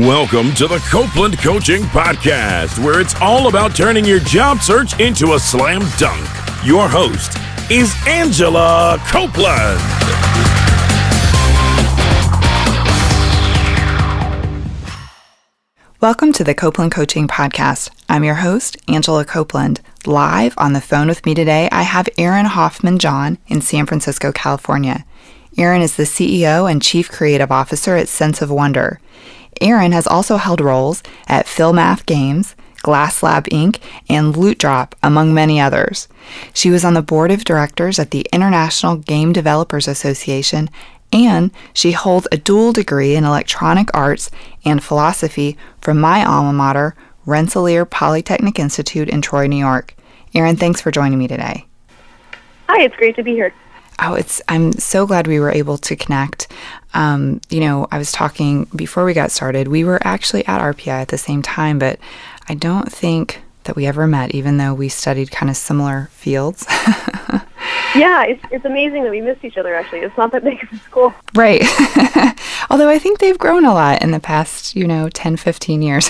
Welcome to the Copeland Coaching Podcast, where it's all about turning your job search into a slam dunk. Your host is Angela Copeland. Welcome to the Copeland Coaching Podcast. I'm your host, Angela Copeland. Live on the phone with me today, I have Erin Hoffman-John in San Francisco, California. Erin is the CEO and Chief Creative Officer at Sense of Wonder. Erin has also held roles at PhilMath Games, Glass Lab Inc., and Loot Drop, among many others. She was on the board of directors at the International Game Developers Association, and she holds a dual degree in electronic arts and philosophy from my alma mater, Rensselaer Polytechnic Institute in Troy, New York. Erin, thanks for joining me today. Hi, it's great to be here. I'm so glad we were able to connect. I was talking before we got started. We were actually at RPI at the same time, but I don't think that we ever met, even though we studied kind of similar fields. Yeah, it's amazing that we missed each other, actually. It's not that big of a school. Right. Although I think they've grown a lot in the past, 10, 15 years.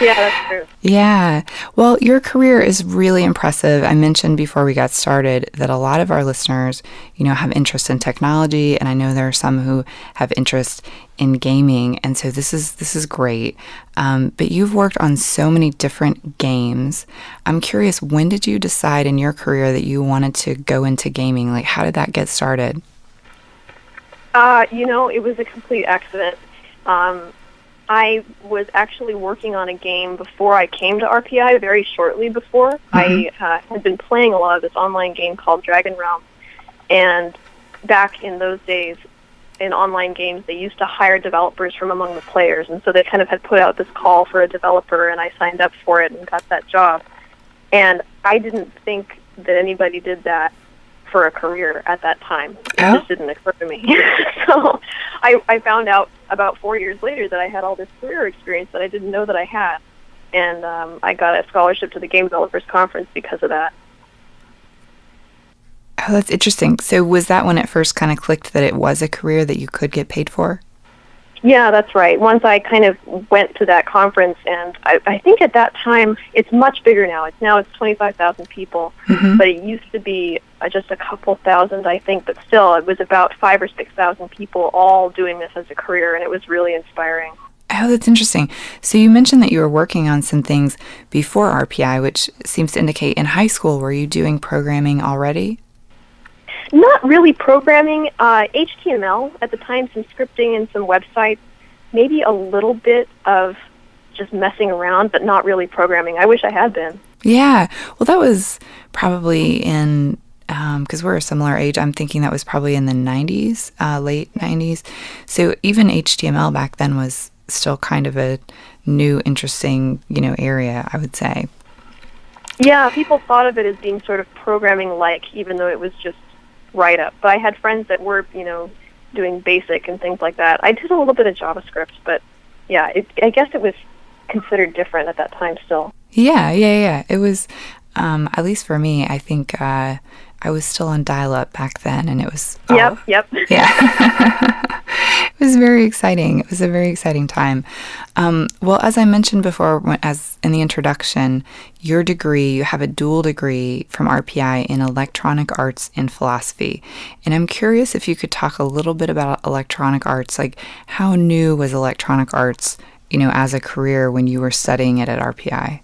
Yeah, that's true. Yeah. Well, your career is really impressive. I mentioned before we got started that a lot of our listeners, have interest in technology, and I know there are some who have interest in gaming, and so this is great. But you've worked on so many different games. I'm curious, when did you decide in your career that you wanted to go into gaming? Like, how did that get started? It was a complete accident. I was actually working on a game before I came to RPI, very shortly before. Mm-hmm. I had been playing a lot of this online game called Dragon Realm, and back in those days, in online games, they used to hire developers from among the players, and so they kind of had put out this call for a developer, and I signed up for it and got that job. And I didn't think that anybody did that for a career at that time. It just didn't occur to me. So I found out about 4 years later that I had all this career experience that I didn't know that I had. And I got a scholarship to the Game Developers Conference because of that. Oh, that's interesting. So was that when it first kind of clicked that it was a career that you could get paid for? Yeah, that's right. Once I kind of went to that conference, and I think at that time, it's much bigger now. It's 25,000 people, mm-hmm. But it used to be just a couple thousand, I think, but still, it was about 5,000 or 6,000 people all doing this as a career, and it was really inspiring. Oh, that's interesting. So you mentioned that you were working on some things before RPI, which seems to indicate in high school, were you doing programming already? Not really programming, HTML at the time, some scripting and some websites, maybe a little bit of just messing around, but not really programming. I wish I had been. Yeah, well, that was probably in, because we're a similar age, I'm thinking that was probably in the 90s, late 90s. So even HTML back then was still kind of a new, interesting, area, I would say. Yeah, people thought of it as being sort of programming-like, even though it was just write-up. But I had friends that were, doing BASIC and things like that. I did a little bit of JavaScript, but yeah, I guess it was considered different at that time still. Yeah. It was, at least for me, I think I was still on dial-up back then, and it was... Yep. Yeah. It was very exciting. It was a very exciting time. Well, as I mentioned before, as in the introduction, your degree, you have a dual degree from RPI in electronic arts and philosophy. And I'm curious if you could talk a little bit about electronic arts. Like, how new was electronic arts, as a career when you were studying it at RPI?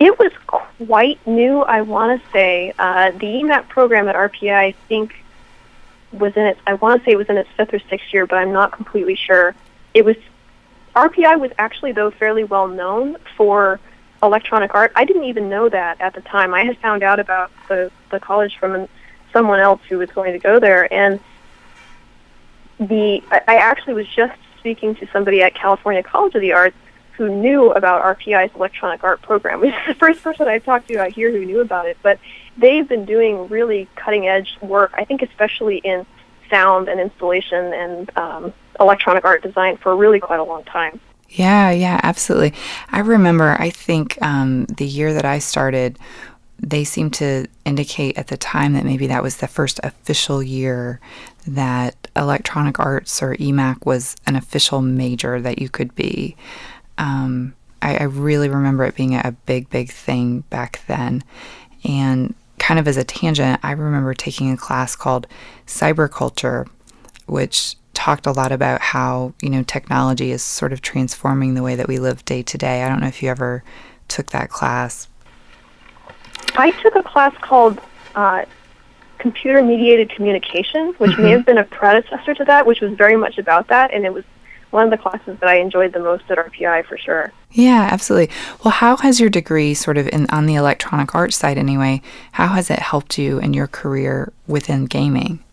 It was quite new, I want to say. The EMAT program at RPI, I think, was in its 5th or 6th year, but I'm not completely sure. RPI was actually, though, fairly well known for electronic art. I didn't even know that at the time. I had found out about the college from someone else who was going to go there, and I actually was just speaking to somebody at California College of the Arts who knew about RPI's electronic art program. It was the first person I talked to out here who knew about it, but they've been doing really cutting-edge work, I think especially in sound and installation and electronic art design for really quite a long time. Yeah, absolutely. I remember, I think the year that I started, they seemed to indicate at the time that maybe that was the first official year that electronic arts or EMAC was an official major that you could be. I really remember it being a big, big thing back then. And kind of as a tangent, I remember taking a class called Cyberculture, which talked a lot about how, technology is sort of transforming the way that we live day to day. I don't know if you ever took that class. I took a class called Computer-Mediated Communication, which may have been a predecessor to that, which was very much about that, and it was one of the classes that I enjoyed the most at RPI for sure. Yeah, absolutely. Well, how has your degree sort of on the electronic arts side anyway, how has it helped you in your career within gaming?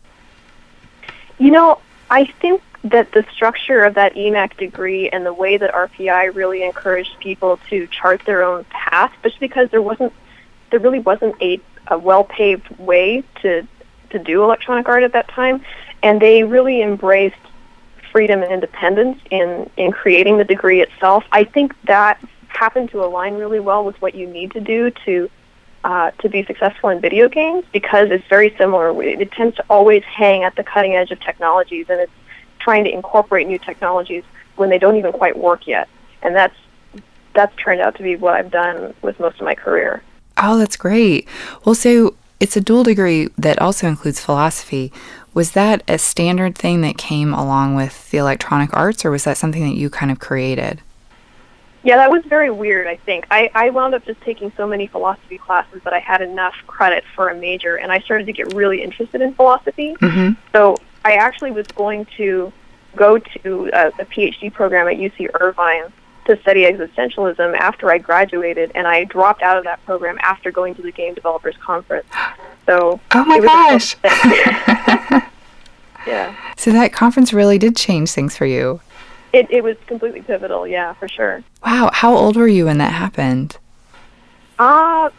I think that the structure of that EMAC degree and the way that RPI really encouraged people to chart their own path, just because there really wasn't a well-paved way to do electronic art at that time, and they really embraced freedom and independence in creating the degree itself. I think that happened to align really well with what you need to do to be successful in video games, because it's very similar. It tends to always hang at the cutting edge of technologies, and it's trying to incorporate new technologies when they don't even quite work yet. And that's turned out to be what I've done with most of my career. Oh, that's great. Well, so it's a dual degree that also includes philosophy. Was that a standard thing that came along with the electronic arts, or was that something that you kind of created? Yeah, that was very weird, I think. I wound up just taking so many philosophy classes that I had enough credit for a major, and I started to get really interested in philosophy. Mm-hmm. So I actually was going to go to a PhD program at UC Irvine to study existentialism after I graduated, and I dropped out of that program after going to the Game Developers Conference. So, oh my gosh! Yeah. So that conference really did change things for you. It was completely pivotal, yeah, for sure. Wow. How old were you when that happened? I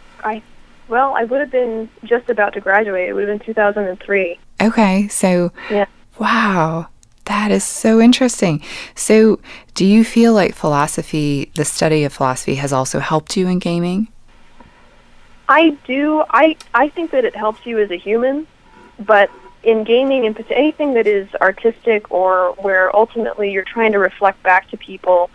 would have been just about to graduate. It would have been 2003. Okay, so, yeah. Wow, that is so interesting. So do you feel like philosophy, the study of philosophy, has also helped you in gaming? I do. I think that it helps you as a human, but in gaming, and anything that is artistic or where ultimately you're trying to reflect back to people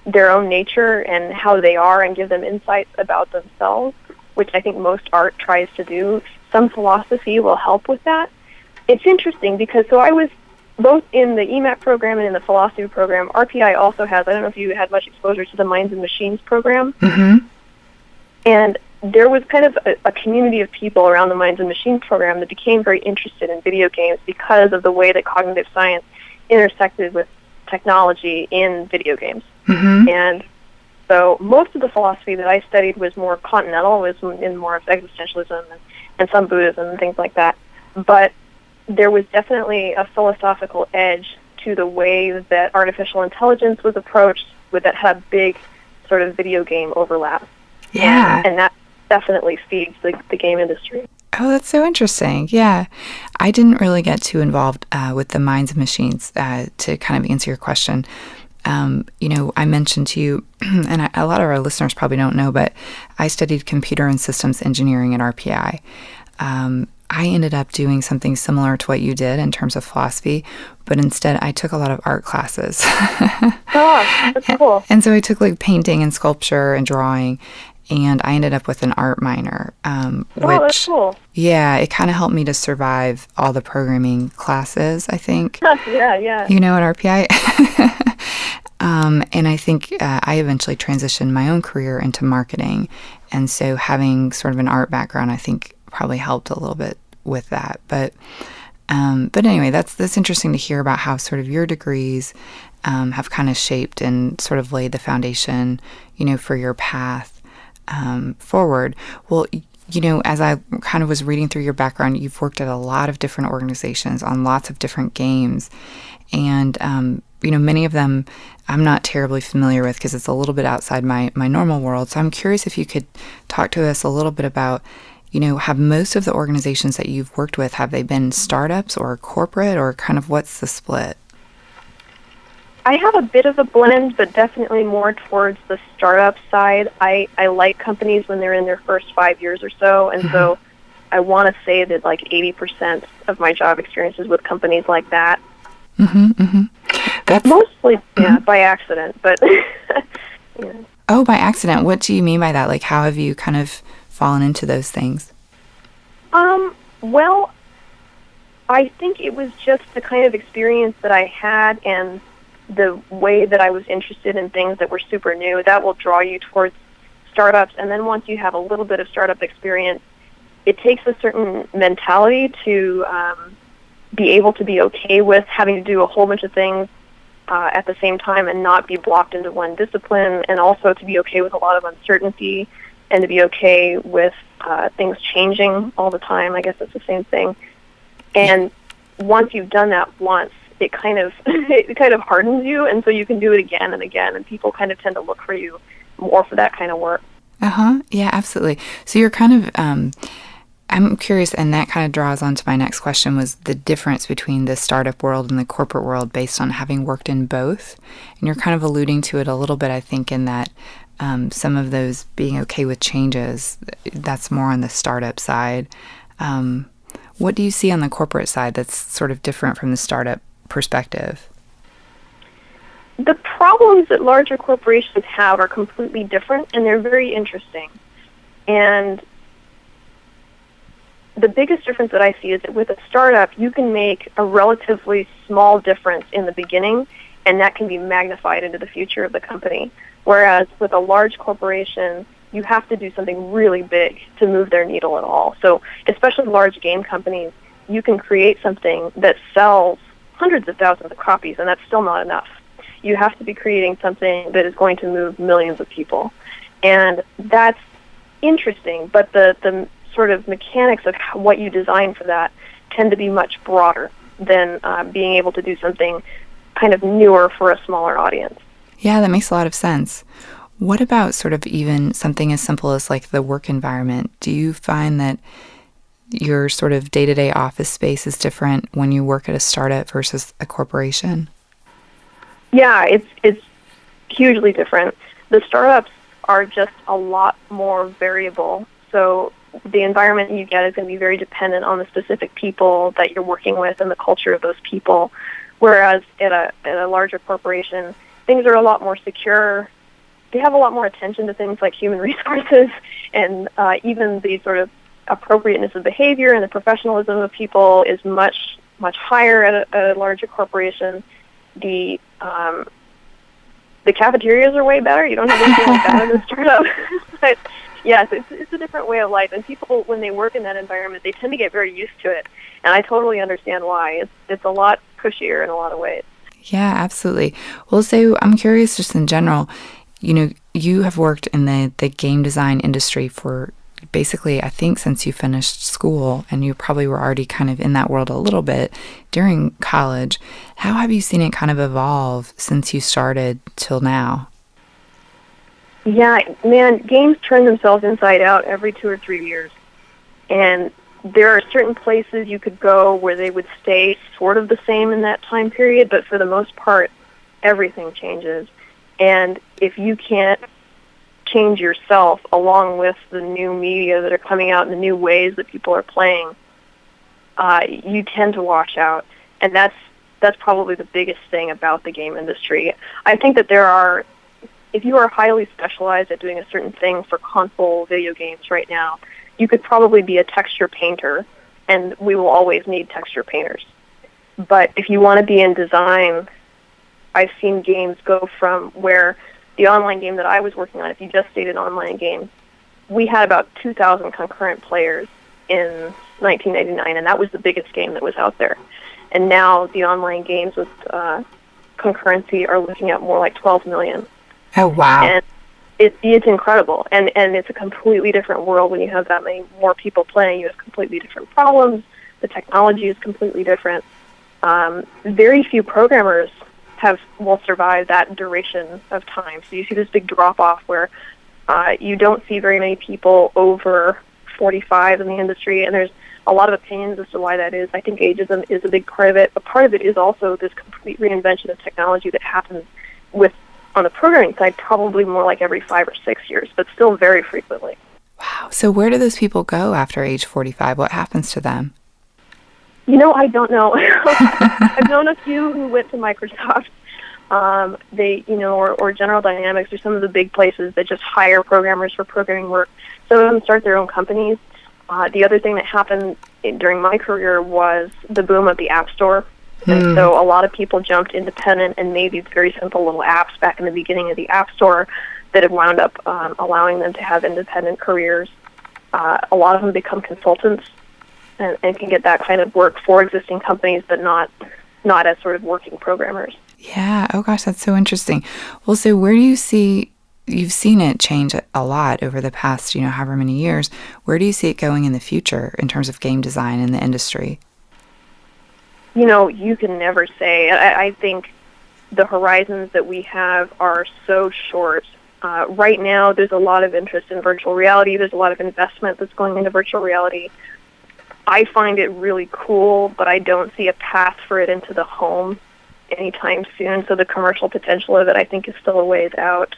their own nature and how they are and give them insights about themselves, which I think most art tries to do, some philosophy will help with that. It's interesting because I was both in the EMAC program and in the philosophy program. RPI also has, I don't know if you had much exposure to the Minds and Machines program. Mm-hmm. And there was kind of a community of people around the Minds and Machines program that became very interested in video games because of the way that cognitive science intersected with technology in video games. Mm-hmm. And so most of the philosophy that I studied was more continental, was in more of existentialism and some Buddhism and things like that. But there was definitely a philosophical edge to the way that artificial intelligence was approached, that had a big sort of video game overlap. Yeah. And that definitely feeds the game industry. Oh, that's so interesting. Yeah. I didn't really get too involved with the Minds and Machines to kind of answer your question. I mentioned to you, and a lot of our listeners probably don't know, but I studied computer and systems engineering at RPI. I ended up doing something similar to what you did in terms of philosophy, but instead I took a lot of art classes. Oh, that's cool. And so I took like painting and sculpture and drawing, and I ended up with an art minor, which, that's cool. Yeah, it kind of helped me to survive all the programming classes, I think. Yeah. At RPI. And I think I eventually transitioned my own career into marketing. And so having sort of an art background, I think, probably helped a little bit with that. But anyway, that's interesting to hear about how sort of your degrees have kind of shaped and sort of laid the foundation, for your path forward. Well, as I kind of was reading through your background, you've worked at a lot of different organizations on lots of different games. And, many of them I'm not terribly familiar with because it's a little bit outside my normal world. So I'm curious if you could talk to us a little bit about, have most of the organizations that you've worked with, have they been startups or corporate, or kind of what's the split? I have a bit of a blend, but definitely more towards the startup side. I like companies when they're in their first 5 years or so, and so I want to say that like 80% of my job experience is with companies like that. That's Mostly, by accident, but yeah. Oh, by accident. What do you mean by that? Like, how have you kind of fallen into those things? Well, I think it was just the kind of experience that I had and the way that I was interested in things that were super new. That will draw you towards startups, and then once you have a little bit of startup experience, it takes a certain mentality to be able to be okay with having to do a whole bunch of things at the same time and not be blocked into one discipline, and also to be okay with a lot of uncertainty and to be okay with things changing all the time. I guess it's the same thing. And once you've done that once, it kind of hardens you, and so you can do it again and again, and people kind of tend to look for you more for that kind of work. Yeah, absolutely. So you're kind of I'm curious, and that kind of draws on to my next question, was the difference between the startup world and the corporate world based on having worked in both. And you're kind of alluding to it a little bit, I think, in that some of those being okay with changes, that's more on the startup side. What do you see on the corporate side that's sort of different from the startup perspective? The problems that larger corporations have are completely different, and they're very interesting. And the biggest difference that I see is that with a startup, you can make a relatively small difference in the beginning, and that can be magnified into the future of the company. Whereas with a large corporation, you have to do something really big to move their needle at all. So especially large game companies, you can create something that sells hundreds of thousands of copies, and that's still not enough. You have to be creating something that is going to move millions of people. And that's interesting, but the sort of mechanics of what you design for that tend to be much broader than being able to do something kind of newer for a smaller audience. Yeah, that makes a lot of sense. What about sort of even something as simple as like the work environment? Do you find that your sort of day-to-day office space is different when you work at a startup versus a corporation? Yeah, it's hugely different. The startups are just a lot more variable. So the environment you get is going to be very dependent on the specific people that you're working with and the culture of those people. Whereas at a larger corporation, things are a lot more secure. They have a lot more attention to things like human resources, and even the sort of appropriateness of behavior and the professionalism of people is much, much higher at a larger corporation. The cafeterias are way better. You don't have anything like that in a startup. But yes, it's a different way of life, and people, when they work in that environment, they tend to get very used to it, and I totally understand why. It's a lot cushier in a lot of ways. Yeah, absolutely. Well, so I'm curious just in general, you know, you have worked in the game design industry for basically, I think, since you finished school, and you probably were already kind of in that world a little bit during college. How have you seen it kind of evolve since you started till now? Yeah, man, games turn themselves inside out every 2 or 3 years. And there are certain places you could go where they would stay sort of the same in that time period, but for the most part, everything changes. And if you can't change yourself along with the new media that are coming out and the new ways that people are playing, you tend to wash out. And that's probably the biggest thing about the game industry. I think that if you are highly specialized at doing a certain thing for console video games right now, you could probably be a texture painter, and we will always need texture painters. But if you want to be in design, I've seen games go from where the online game that I was working on, if you just stayed an online game, we had about 2,000 concurrent players in 1999, and that was the biggest game that was out there. And now the online games with concurrency are looking at more like 12 million. Oh, wow. And it's incredible. And it's a completely different world when you have that many more people playing. You have completely different problems. The technology is completely different. Very few programmers will survive that duration of time. So you see this big drop-off where you don't see very many people over 45 in the industry, and there's a lot of opinions as to why that is. I think ageism is a big part of it, but part of it is also this complete reinvention of technology that happens on the programming side, probably more like every 5 or 6 years, but still very frequently. Wow. So where do those people go after age 45? What happens to them? I don't know. I've known a few who went to Microsoft. Or General Dynamics, or some of the big places that just hire programmers for programming work. Some of them start their own companies. The other thing that happened during my career was the boom of the App Store. And so a lot of people jumped independent and made these very simple little apps back in the beginning of the App Store that have wound up allowing them to have independent careers. A lot of them become consultants and can get that kind of work for existing companies, but not as sort of working programmers. Yeah. Oh, gosh, that's so interesting. Well, so where do you see, you've seen it change a lot over the past, however many years. Where do you see it going in the future in terms of game design in the industry? You can never say. I think the horizons that we have are so short. Right now, there's a lot of interest in virtual reality. There's a lot of investment that's going into virtual reality. I find it really cool, but I don't see a path for it into the home anytime soon, so the commercial potential of it, I think, is still a ways out.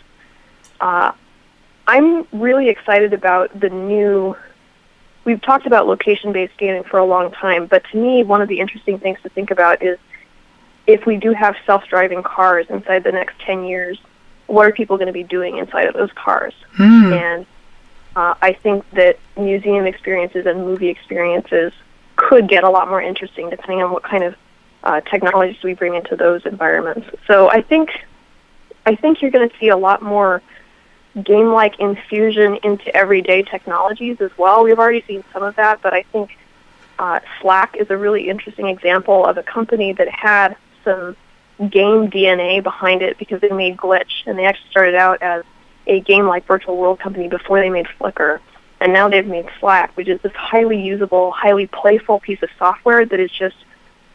I'm really excited about we've talked about location-based gaming for a long time, but to me, one of the interesting things to think about is if we do have self-driving cars inside the next 10 years, what are people going to be doing inside of those cars? And I think that museum experiences and movie experiences could get a lot more interesting depending on what kind of technologies we bring into those environments. So I think you're going to see a lot more game-like infusion into everyday technologies as well. We've already seen some of that, but I think Slack is a really interesting example of a company that had some game DNA behind it because they made Glitch, and they actually started out as a game-like virtual world company before they made Flickr. And now they've made Slack, which is this highly usable, highly playful piece of software that is just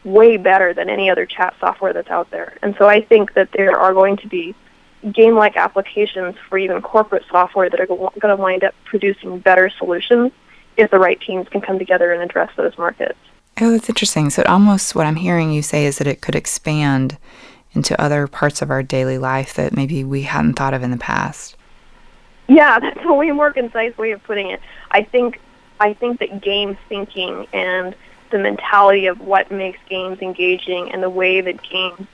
way better than any other chat software that's out there. And so I think that there are going to be game-like applications for even corporate software that are going to wind up producing better solutions if the right teams can come together and address those markets. Oh, that's interesting. So almost what I'm hearing you say is that it could expand into other parts of our daily life that maybe we hadn't thought of in the past. Yeah, that's a way more concise way of putting it. I think that game thinking and the mentality of what makes games engaging and the way that games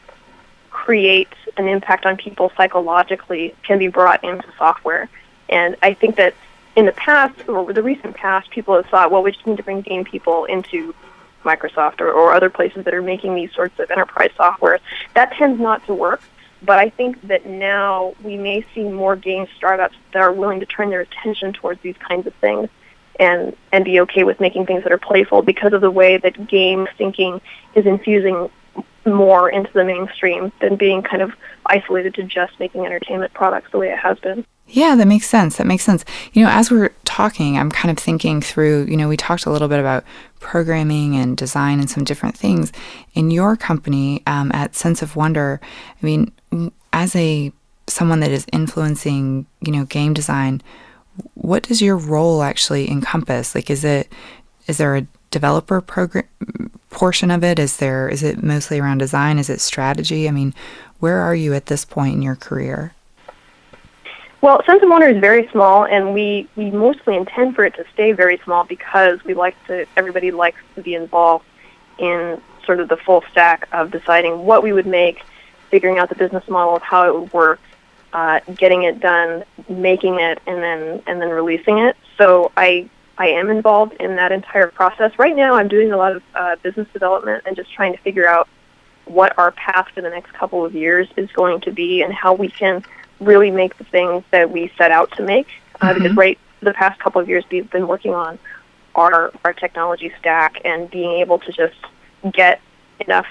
create an impact on people psychologically can be brought into software. And I think that in the past, or the recent past, people have thought, well, we just need to bring game people into Microsoft or other places that are making these sorts of enterprise software. That tends not to work. But I think that now we may see more game startups that are willing to turn their attention towards these kinds of things and be okay with making things that are playful because of the way that game thinking is infusing more into the mainstream than being kind of isolated to just making entertainment products the way it has been. Yeah, that makes sense. As we're talking, I'm kind of thinking through, we talked a little bit about programming and design and some different things. In your company, at Sense of Wonder, as someone that is influencing, game design, what does your role actually encompass? Like, is there a developer program portion of it? Is it mostly around design? Is it strategy? Where are you at this point in your career? Well, Sense of Wonder is very small, and we mostly intend for it to stay very small because everybody likes to be involved in sort of the full stack of deciding what we would make, figuring out the business model of how it would work, getting it done, making it, and then releasing it. So I am involved in that entire process. Right now I'm doing a lot of business development and just trying to figure out what our path for the next couple of years is going to be and how we can really make the things that we set out to make. Because the past couple of years we've been working on our technology stack and being able to just get enough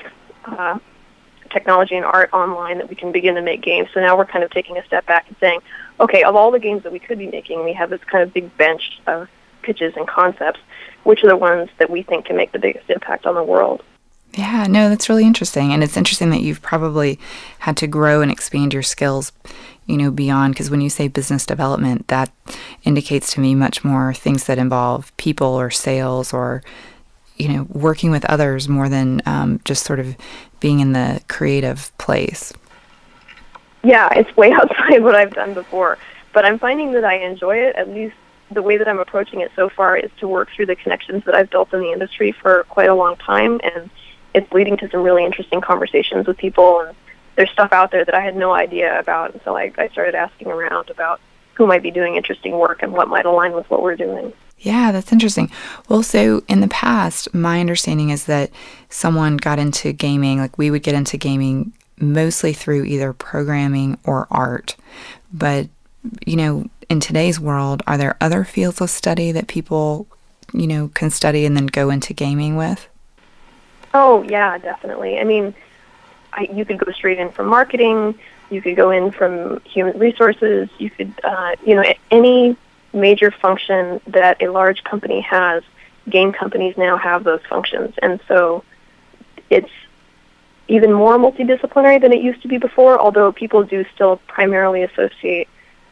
technology and art online that we can begin to make games. So now we're kind of taking a step back and saying, okay, of all the games that we could be making, we have this kind of big bench of pitches and concepts. Which are the ones that we think can make the biggest impact on the world? Yeah, no, that's really interesting. And it's interesting that you've probably had to grow and expand your skills, beyond, because when you say business development, that indicates to me much more things that involve people or sales or, working with others more than just sort of being in the creative place. Yeah, it's way outside what I've done before. But I'm finding that I enjoy it, at least the way that I'm approaching it so far is to work through the connections that I've built in the industry for quite a long time, and it's leading to some really interesting conversations with people, and there's stuff out there that I had no idea about, and so I started asking around about who might be doing interesting work and what might align with what we're doing. Yeah, that's interesting. Well, so in the past, my understanding is that someone got into gaming, like we would get into gaming mostly through either programming or art. But, in today's world, are there other fields of study that people, can study and then go into gaming with? Oh, yeah, definitely. I mean, you could go straight in from marketing, you could go in from human resources, you could, any major function that a large company has, game companies now have those functions. And so it's even more multidisciplinary than it used to be before, although people do still primarily associate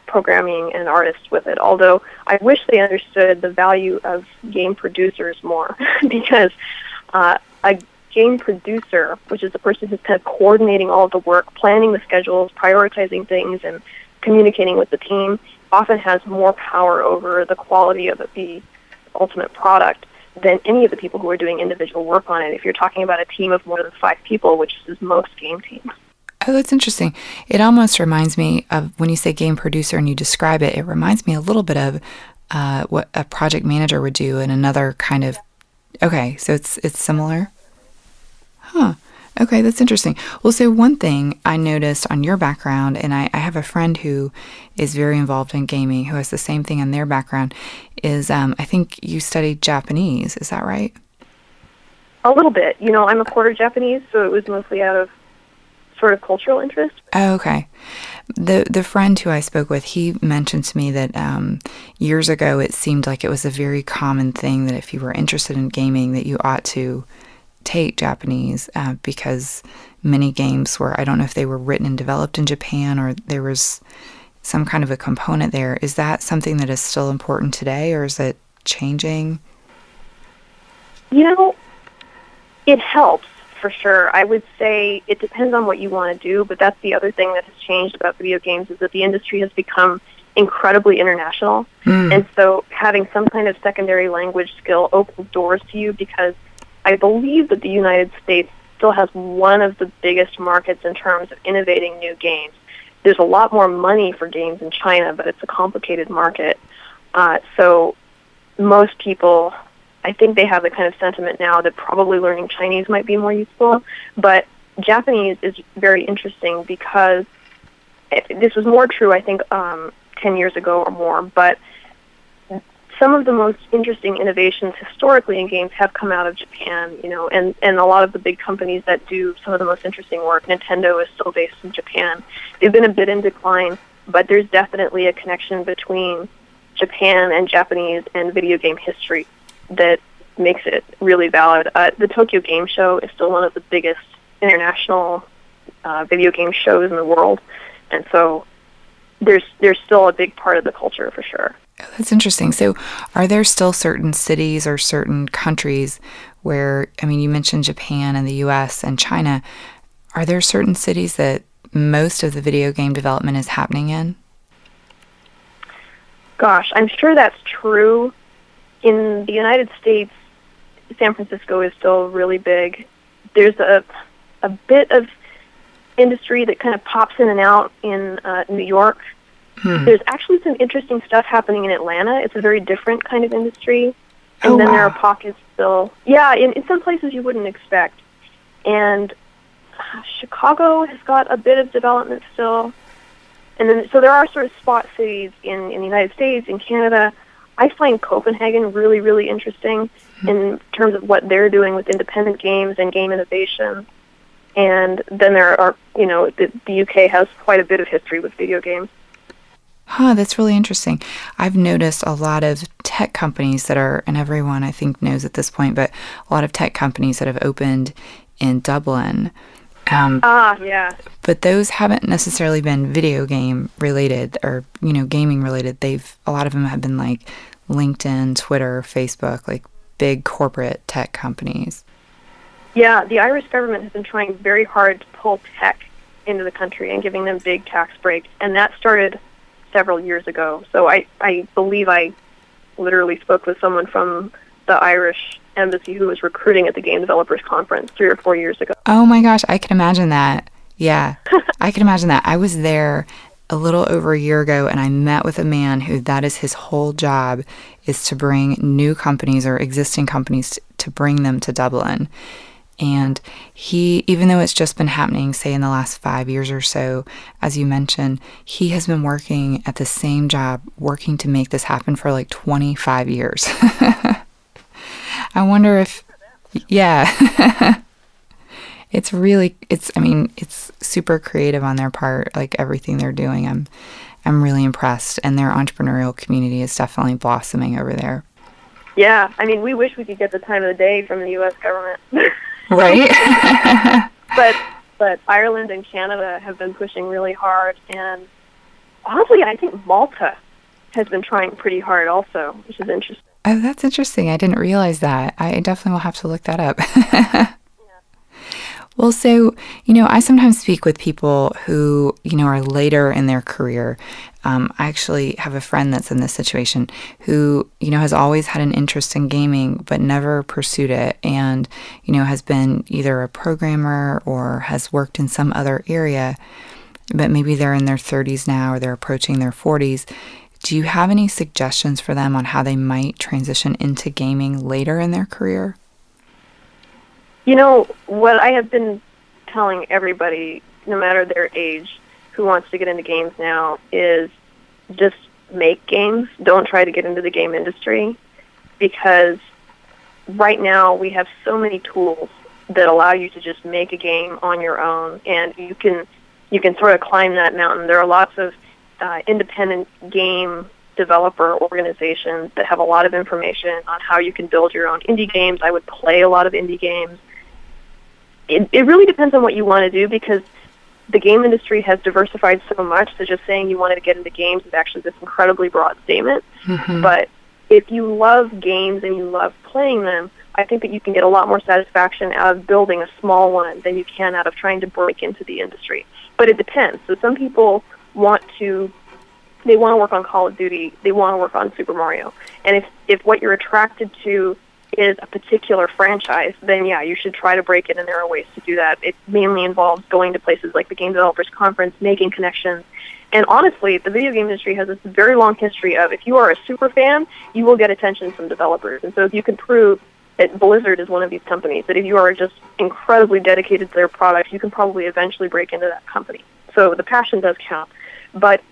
programming and artists with it. Although I wish they understood the value of game producers more, because a game producer, which is the person who's kind of coordinating all of the work, planning the schedules, prioritizing things, and communicating with the team, often has more power over the quality of the ultimate product than any of the people who are doing individual work on it. If you're talking about a team of more than 5 people, which is most game teams. Oh, that's interesting. It almost reminds me of when you say game producer and you describe it, it reminds me a little bit of what a project manager would do in another kind of... Okay, so it's similar? Huh. Okay, that's interesting. Well, so one thing I noticed on your background, and I have a friend who is very involved in gaming who has the same thing on their background, is I think you studied Japanese. Is that right? A little bit. I'm a quarter Japanese, so it was mostly out of sort of cultural interest. Oh, okay. The friend who I spoke with, he mentioned to me that years ago it seemed like it was a very common thing that if you were interested in gaming that you ought to take Japanese because many games were, I don't know if they were written and developed in Japan or there was some kind of a component there. Is that something that is still important today, or is it changing? It helps for sure. I would say it depends on what you want to do, but that's the other thing that has changed about video games is that the industry has become incredibly international. And so having some kind of secondary language skill opens doors to you, because I believe that the United States still has one of the biggest markets in terms of innovating new games. There's a lot more money for games in China, but it's a complicated market. So most people, I think they have the kind of sentiment now that probably learning Chinese might be more useful. But Japanese is very interesting because this was more true, I think, 10 years ago or more, but some of the most interesting innovations historically in games have come out of Japan, and a lot of the big companies that do some of the most interesting work, Nintendo is still based in Japan. They've been a bit in decline, but there's definitely a connection between Japan and Japanese and video game history that makes it really valid. The Tokyo Game Show is still one of the biggest international video game shows in the world, and so there's still a big part of the culture for sure. Oh, that's interesting. So are there still certain cities or certain countries where, you mentioned Japan and the US and China, are there certain cities that most of the video game development is happening in? Gosh, I'm sure that's true. In the United States, San Francisco is still really big. There's a bit of industry that kind of pops in and out in New York. There's actually some interesting stuff happening in Atlanta. It's a very different kind of industry. And then there are pockets still. Yeah, in some places you wouldn't expect. And Chicago has got a bit of development still. And then, so there are sort of spot cities in the United States, in Canada. I find Copenhagen really, really interesting in terms of what they're doing with independent games and game innovation. And then there are, the UK has quite a bit of history with video games. Huh, that's really interesting. I've noticed a lot of tech companies that are, and everyone I think knows at this point, but a lot of tech companies that have opened in Dublin. Yeah. But those haven't necessarily been video game related or, gaming related. A lot of them have been like LinkedIn, Twitter, Facebook, like big corporate tech companies. Yeah, the Irish government has been trying very hard to pull tech into the country and giving them big tax breaks, and that started several years ago. So I believe I literally spoke with someone from the Irish embassy who was recruiting at the Game Developers Conference 3 or 4 years ago. Oh my gosh, I can imagine that. Yeah, I can imagine that. I was there a little over a year ago, and I met with a man who that is his whole job, is to bring new companies or existing companies to bring them to Dublin. And he, even though it's just been happening, say in the last 5 years or so, as you mentioned, he has been working at the same job, working to make this happen for like 25 years. I wonder if, yeah. It's super creative on their part, like everything they're doing. I'm really impressed, and their entrepreneurial community is definitely blossoming over there. Yeah, I mean, we wish we could get the time of the day from the U.S. government. Right? But Ireland and Canada have been pushing really hard, and honestly, I think Malta has been trying pretty hard also, which is interesting. Oh, that's interesting. I didn't realize that. I definitely will have to look that up. Well, so, I sometimes speak with people who, are later in their career. I actually have a friend that's in this situation who, has always had an interest in gaming but never pursued it, and, has been either a programmer or has worked in some other area, but maybe they're in their 30s now or they're approaching their 40s. Do you have any suggestions for them on how they might transition into gaming later in their career? What I have been telling everybody, no matter their age, who wants to get into games now, is just make games. Don't try to get into the game industry, because right now we have so many tools that allow you to just make a game on your own, and you can sort of climb that mountain. There are lots of independent game developer organizations that have a lot of information on how you can build your own indie games. I would play a lot of indie games. It really depends on what you want to do, because the game industry has diversified so much, so just saying you wanted to get into games is actually this incredibly broad statement. Mm-hmm. But if you love games and you love playing them, I think that you can get a lot more satisfaction out of building a small one than you can out of trying to break into the industry. But it depends. So some people want to work on Call of Duty, they want to work on Super Mario. And if what you're attracted to is a particular franchise, then yeah, you should try to break it, and there are ways to do that. It mainly involves going to places like the Game Developers Conference, making connections. And honestly, the video game industry has this very long history of, if you are a super fan, you will get attention from developers. And so if you can prove that Blizzard is one of these companies, that if you are just incredibly dedicated to their products, you can probably eventually break into that company. So the passion does count. But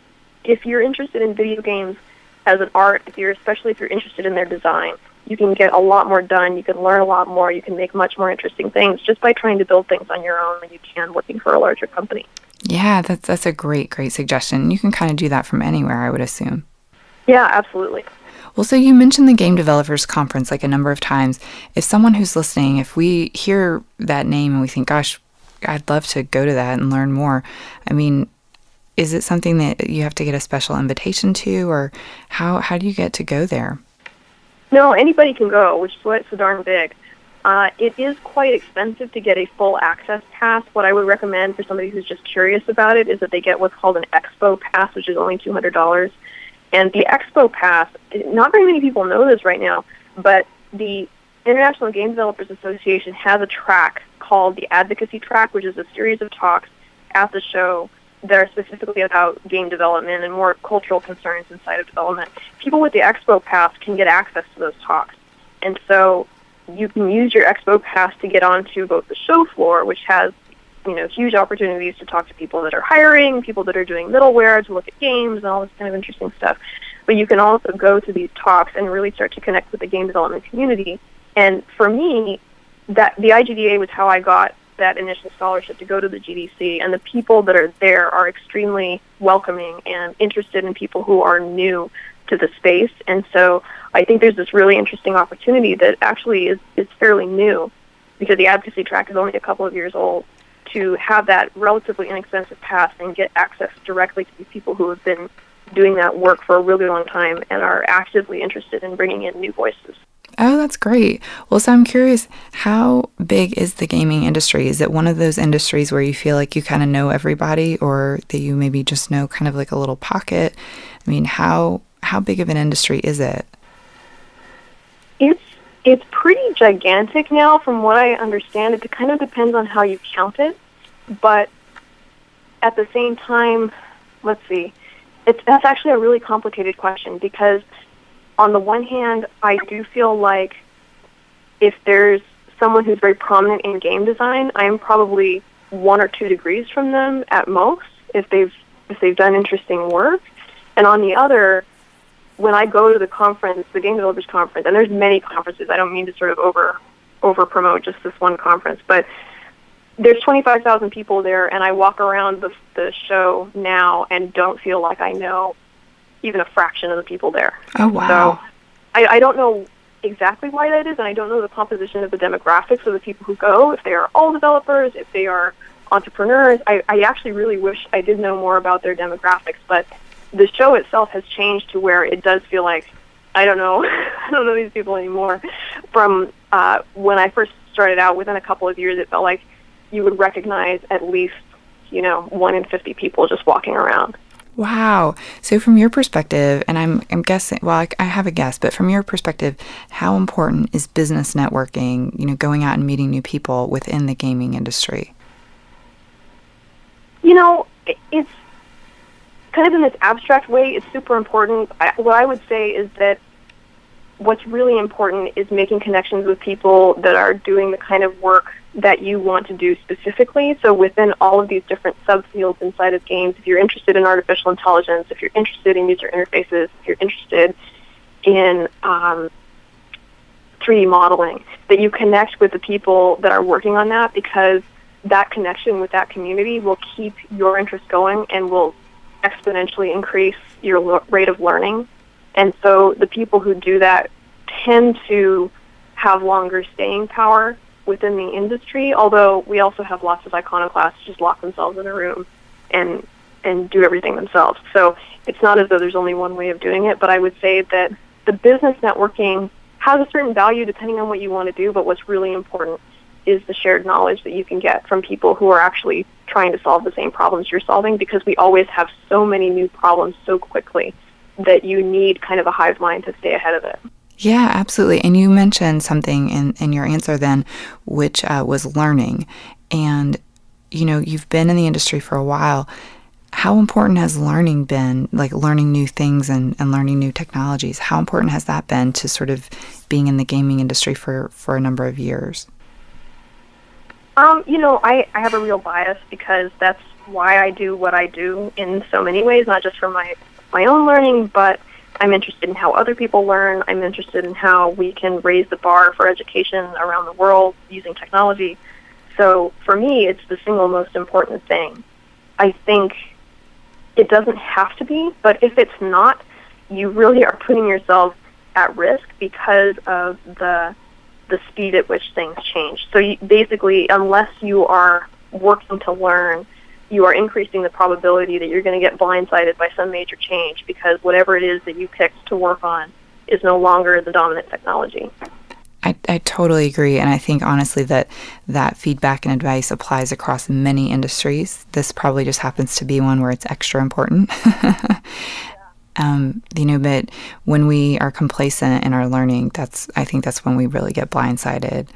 if you're interested in video games as an art, especially if you're interested in their design, you can get a lot more done, you can learn a lot more, you can make much more interesting things just by trying to build things on your own than you can working for a larger company. Yeah, that's a great suggestion. You can kind of do that from anywhere, I would assume. Yeah, absolutely. Well, so you mentioned the Game Developers Conference like a number of times. If someone who's listening, if we hear that name and we think, gosh, I'd love to go to that and learn more, I mean, is it something that you have to get a special invitation to, or how do you get to go there? No, anybody can go, which is why it's so darn big. It is quite expensive to get a full access pass. What I would recommend for somebody who's just curious about it is that they get what's called an Expo Pass, which is only $200. And the Expo Pass, not very many people know this right now, but the International Game Developers Association has a track called the Advocacy Track, which is a series of talks at the show that are specifically about game development and more cultural concerns inside of development. People with the Expo Pass can get access to those talks. And so you can use your Expo Pass to get onto both the show floor, which has huge opportunities to talk to people that are hiring, people that are doing middleware, to look at games and all this kind of interesting stuff. But you can also go to these talks and really start to connect with the game development community. And for me, that the IGDA was how I got that initial scholarship to go to the GDC, and the people that are there are extremely welcoming and interested in people who are new to the space. And so I think there's this really interesting opportunity that actually is fairly new, because the advocacy track is only a couple of years old, to have that relatively inexpensive pass and get access directly to these people who have been doing that work for a really long time and are actively interested in bringing in new voices. Oh, that's great. Well, so I'm curious, how big is the gaming industry? Is it one of those industries where you feel like you kind of know everybody, or that you maybe just know kind of like a little pocket? I mean, how big of an industry is it? It's pretty gigantic now, from what I understand. It kind of depends on how you count it, but at the same time, let's see. That's actually a really complicated question, because on the one hand, I do feel like if there's someone who's very prominent in game design, I'm probably 1 or 2 degrees from them at most if they've done interesting work. And on the other, when I go to the conference, the Game Developers Conference, and there's many conferences, I don't mean to sort of over promote just this one conference, but there's 25,000 people there, and I walk around the show now and don't feel like I know even a fraction of the people there. Oh, wow. So I don't know exactly why that is, and I don't know the composition of the demographics of the people who go, if they are all developers, if they are entrepreneurs. I actually really wish I did know more about their demographics, but the show itself has changed to where it does feel like I don't know I don't know these people anymore. From when I first started out, within a couple of years, it felt like you would recognize at least 1 in 50 people just walking around. Wow. So from your perspective, and I'm guessing, well, I have a guess, but from your perspective, how important is business networking, going out and meeting new people within the gaming industry? It's kind of in this abstract way, it's super important. What I would say is that what's really important is making connections with people that are doing the kind of work that you want to do specifically. So within all of these different subfields inside of games, if you're interested in artificial intelligence, if you're interested in user interfaces, if you're interested in 3D modeling, that you connect with the people that are working on that, because that connection with that community will keep your interest going and will exponentially increase your rate of learning. And so the people who do that tend to have longer staying power within the industry, although we also have lots of iconoclasts who just lock themselves in a room and do everything themselves. So it's not as though there's only one way of doing it, but I would say that the business networking has a certain value depending on what you want to do, but what's really important is the shared knowledge that you can get from people who are actually trying to solve the same problems you're solving, because we always have so many new problems so quickly that you need kind of a hive mind to stay ahead of it. Yeah, absolutely. And you mentioned something in your answer then, which was learning. And, you've been in the industry for a while. How important has learning been, like learning new things and learning new technologies? How important has that been to sort of being in the gaming industry for a number of years? I have a real bias, because that's why I do what I do in so many ways, not just for my own learning, but I'm interested in how other people learn. I'm interested in how we can raise the bar for education around the world using technology. So for me, it's the single most important thing. I think it doesn't have to be, but if it's not, you really are putting yourself at risk because of the speed at which things change. So basically, unless you are working to learn, you are increasing the probability that you're going to get blindsided by some major change, because whatever it is that you picked to work on is no longer the dominant technology. I totally agree. And I think, honestly, that feedback and advice applies across many industries. This probably just happens to be one where it's extra important. But when we are complacent in our learning, I think that's when we really get blindsided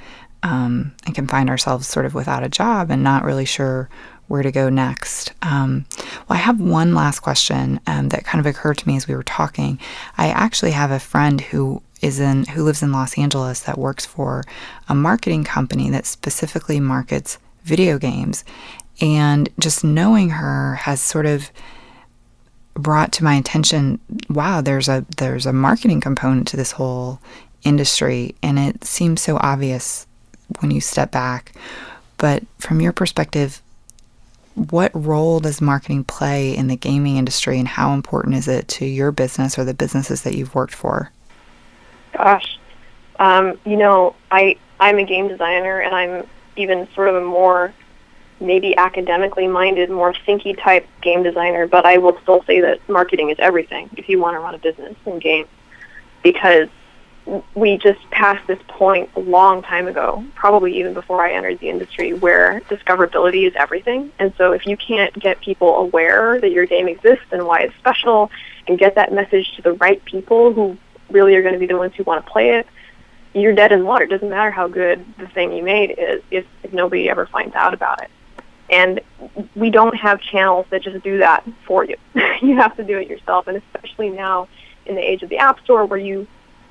and can find ourselves sort of without a job and not really sure where to go next. Well, I have one last question that kind of occurred to me as we were talking. I actually have a friend who lives in Los Angeles that works for a marketing company that specifically markets video games. And just knowing her has sort of brought to my attention, wow, there's a marketing component to this whole industry, and it seems so obvious when you step back. But from your perspective, what role does marketing play in the gaming industry, and how important is it to your business or the businesses that you've worked for? Gosh, I'm a game designer, and I'm even sort of a more maybe academically minded, more thinky type game designer, but I will still say that marketing is everything if you want to run a business in games, because we just passed this point a long time ago, probably even before I entered the industry, where discoverability is everything. And so if you can't get people aware that your game exists and why it's special, and get that message to the right people who really are going to be the ones who want to play it, you're dead in the water. It doesn't matter how good the thing you made is if nobody ever finds out about it. And we don't have channels that just do that for you. You have to do it yourself, and especially now in the age of the App Store, where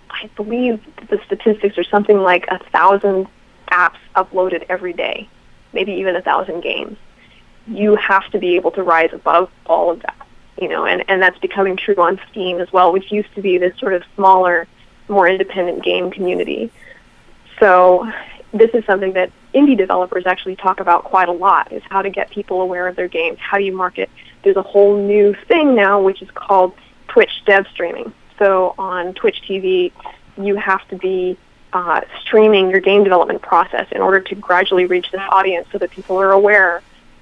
I believe the statistics are something like 1,000 apps uploaded every day, maybe even 1,000 games. You have to be able to rise above all of that, and that's becoming true on Steam as well, which used to be this sort of smaller, more independent game community. So this is something that indie developers actually talk about quite a lot, is how to get people aware of their games, how do you market. There's a whole new thing now which is called Twitch dev streaming. So on Twitch TV, you have to be streaming your game development process in order to gradually reach this audience so that people are aware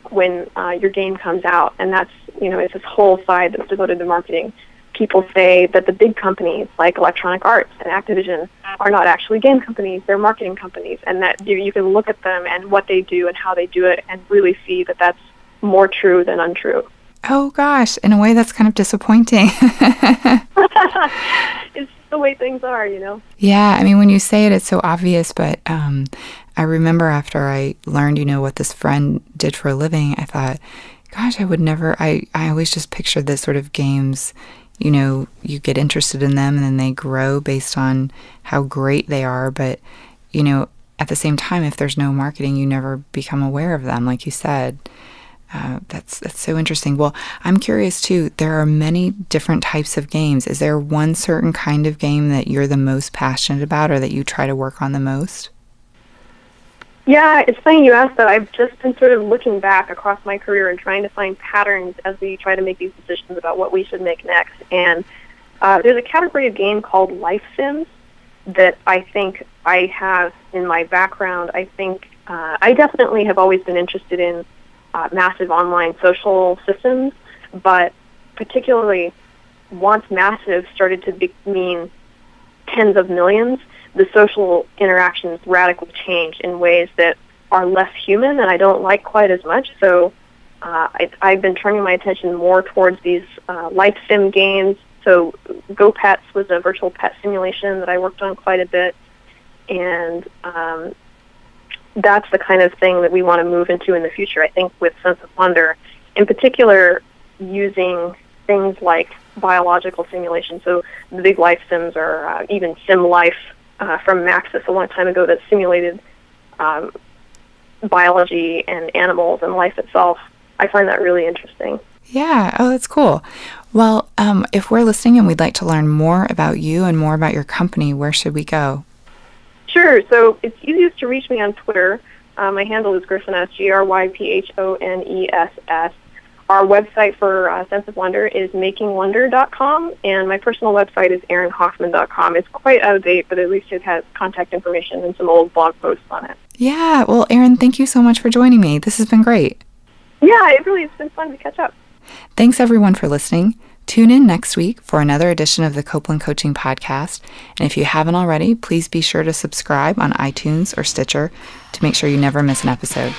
when your game comes out. And that's, it's this whole side that's devoted to marketing. People say that the big companies like Electronic Arts and Activision are not actually game companies, they're marketing companies, and that you can look at them and what they do and how they do it and really see that that's more true than untrue. Oh gosh, in a way that's kind of disappointing. It's the way things are, Yeah, I mean, when you say it, it's so obvious, but I remember after I learned, what this friend did for a living, I thought, gosh, I would never, I always just pictured this sort of games, you get interested in them and then they grow based on how great they are, but, at the same time, if there's no marketing, you never become aware of them, like you said. That's so interesting. Well, I'm curious too, there are many different types of games. Is there one certain kind of game that you're the most passionate about or that you try to work on the most? Yeah, it's funny you asked that. I've just been sort of looking back across my career and trying to find patterns as we try to make these decisions about what we should make next. And there's a category of game called life sims that I think I have in my background. I think I definitely have always been interested in massive online social systems, but particularly once massive started to mean tens of millions, the social interactions radically changed in ways that are less human and I don't like quite as much. So I've been turning my attention more towards these life sim games. So Go Pets was a virtual pet simulation that I worked on quite a bit, and that's the kind of thing that we want to move into in the future, I think, with Sense of Wonder, in particular using things like biological simulation. So the big life sims are even Sim Life from Maxis a long time ago that simulated biology and animals and life itself. I find that really interesting. Yeah. Oh, that's cool. Well, if we're listening and we'd like to learn more about you and more about your company, where should we go? Sure. So it's easiest to reach me on Twitter. My handle is Gryphoness, GRYPHONESS. Our website for Sense of Wonder is makingwonder.com, and my personal website is erinhoffman.com. It's quite out of date, but at least it has contact information and some old blog posts on it. Yeah. Well, Erin, thank you so much for joining me. This has been great. Yeah, it's been fun to catch up. Thanks, everyone, for listening. Tune in next week for another edition of the Copeland Coaching Podcast. And if you haven't already, please be sure to subscribe on iTunes or Stitcher to make sure you never miss an episode.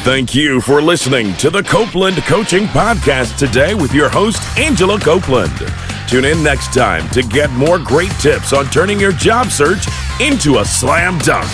Thank you for listening to the Copeland Coaching Podcast today with your host, Angela Copeland. Tune in next time to get more great tips on turning your job search into a slam dunk.